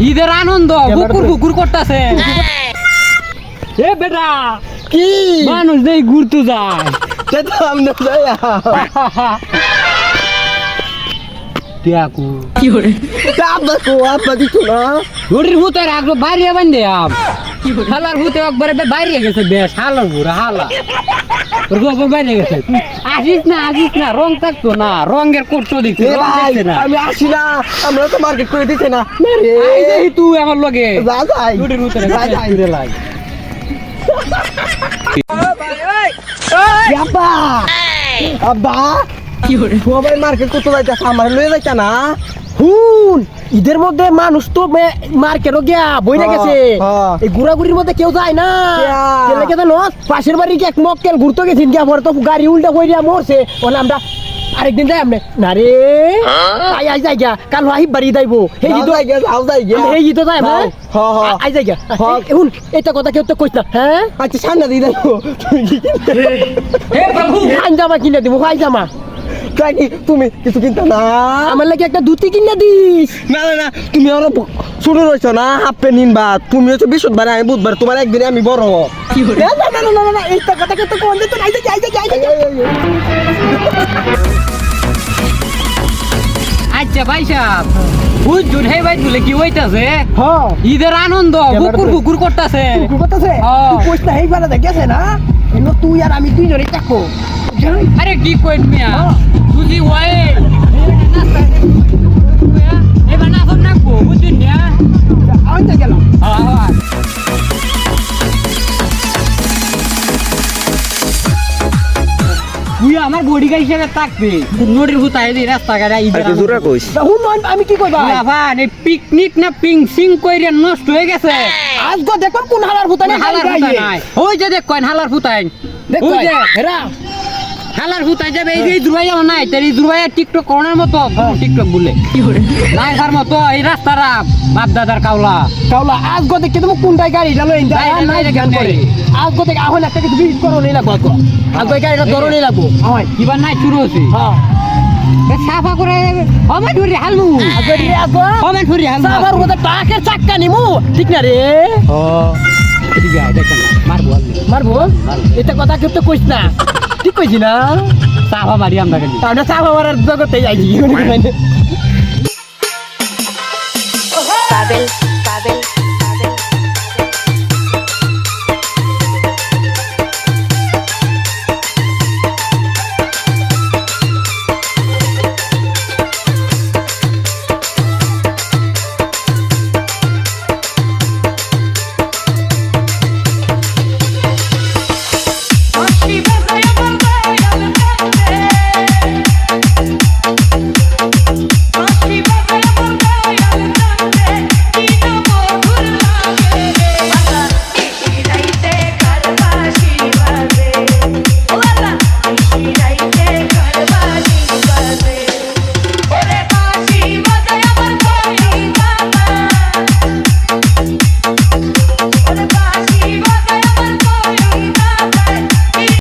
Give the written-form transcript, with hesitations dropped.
ঈদের আনন্দ বুকুর বুকুর করতেছে। এ বেটা কি মানুষ দেই ঘুরতে যায় সেটা আমরা যাইয়া টিয়াকু আব্বা দিত না ঘুরির ভূতে রাখলো বাইরে বান্ধে আম হালার ভূতে একবারে বাইরে গেছে বেশ হালার ঘুরা হালা ওর গোবর বাইরে গেছে আসিস না রং থাকতো না রঙের করতো দিচ্ছে এ ভাই আমি আসি না আমরা তো মার্কেট করে দিতে না তুই আমার লগে যা যাই ঘুরির ভূতে যা যাই রে লাই আব্বা আব্বা কি করে সবাই মার্কেট করতে যাইতেছে আমার লয়ে যাইতা না হুন ঈদের মধ্যে মানুষ তো মার্কেটও গিয়া বইরা গেছে এই ঘুরাঘুরির মধ্যে কেউ যায় না কেলে কে জানো পাশের বাড়ি এক মক্কেল ঘুরতে গেছেন গিয়া পরে তো গাড়ি উল্টা কইরা মরছে বলে আমরা আরেকদিন যাই আমনে না রে আই যাই গিয়া কাল আহিব বাড়ি যাইবো এই তো যাই গিয়া এই তো যাই হ্যাঁ আই যাই গিয়া এখন এটা কথা কেউ তো কইছ না হ্যাঁ আচ্ছা সামনে দিয়ে যাইবো হে প্রভু জামা কিনে দিব ভাই জামা তুমি কিছু কিনতে না আমার লাগে একটা ধুতি কিনে দিস না না না তুমি আরো ছোট রয়েছো না হাফ প্যান্ট নিনবা তুমি হচ্ছে বৃহস্পতিবার আমি বুধবার তোমার একদিনে আমি বড় কি করে না না না না না এই কথাকে তো কোন দিতে আই যাই আচ্ছা ভাই সাহেব বুঝুন হে ভাই বলে কি হইতাছে হ্যাঁ ঈদের আনন্দ বুকুর বুকুর করতেছে করতেছে তুই কইছ না এই বেলা দেখেছে না এনো তুই আর আমি দুইজনে দেখো আরে কি কইত মিয়া বুঝি ওই এবার না সব নাকবো বুঝুন মিয়া আইতে গেলাম তুই আমার বডি গাই হিসেবে থাকবে নদীর ভূতায় এই রাস্তাঘাটে ঈদের কইছ আমি কি কইবা ভাই পিকনিক না পিং সিং কইরে নষ্ট হয়ে গেছে আজ গো দেখো কোন হালার ভূতানে হালার ভূতা নাই ওই যে দেখ কইন হালার ভূতাই দেখ ওই যে হেরা হালার ভূতাই যাবে এই যে দুর্বাইয়া নাই তাই দুর্বাইয়া টিকটক করোনার মতো টিকটক বলে কি করে নাই তার মতো এই রাস্তাটা বাপ দাদার কাউলা আজ গো দেখতে তুমি কোনটাই গাড়ি ডালো ইন্দা নাই রে গান করে আজ গো দেখ আহন একটা কিছু বিট করো নেই লাগবো আজ গো গাড়িটা ধরো নেই লাগবো হয় এবার নাই শুরু হচ্ছে হ্যাঁ সাফা করে হমে ধরি হালমু আগরি আগো হমে ধরি হালমু সাবার মধ্যে টাকের চাক্কা নিমু ঠিক না রে ঠিক আছে দেখেন মারবো এটা কথা কেউ তো কইছ না ঠিক কইছি না সাফা মারি আমরা খালি আমরা সাবা মারার জগতে যাইছি Babel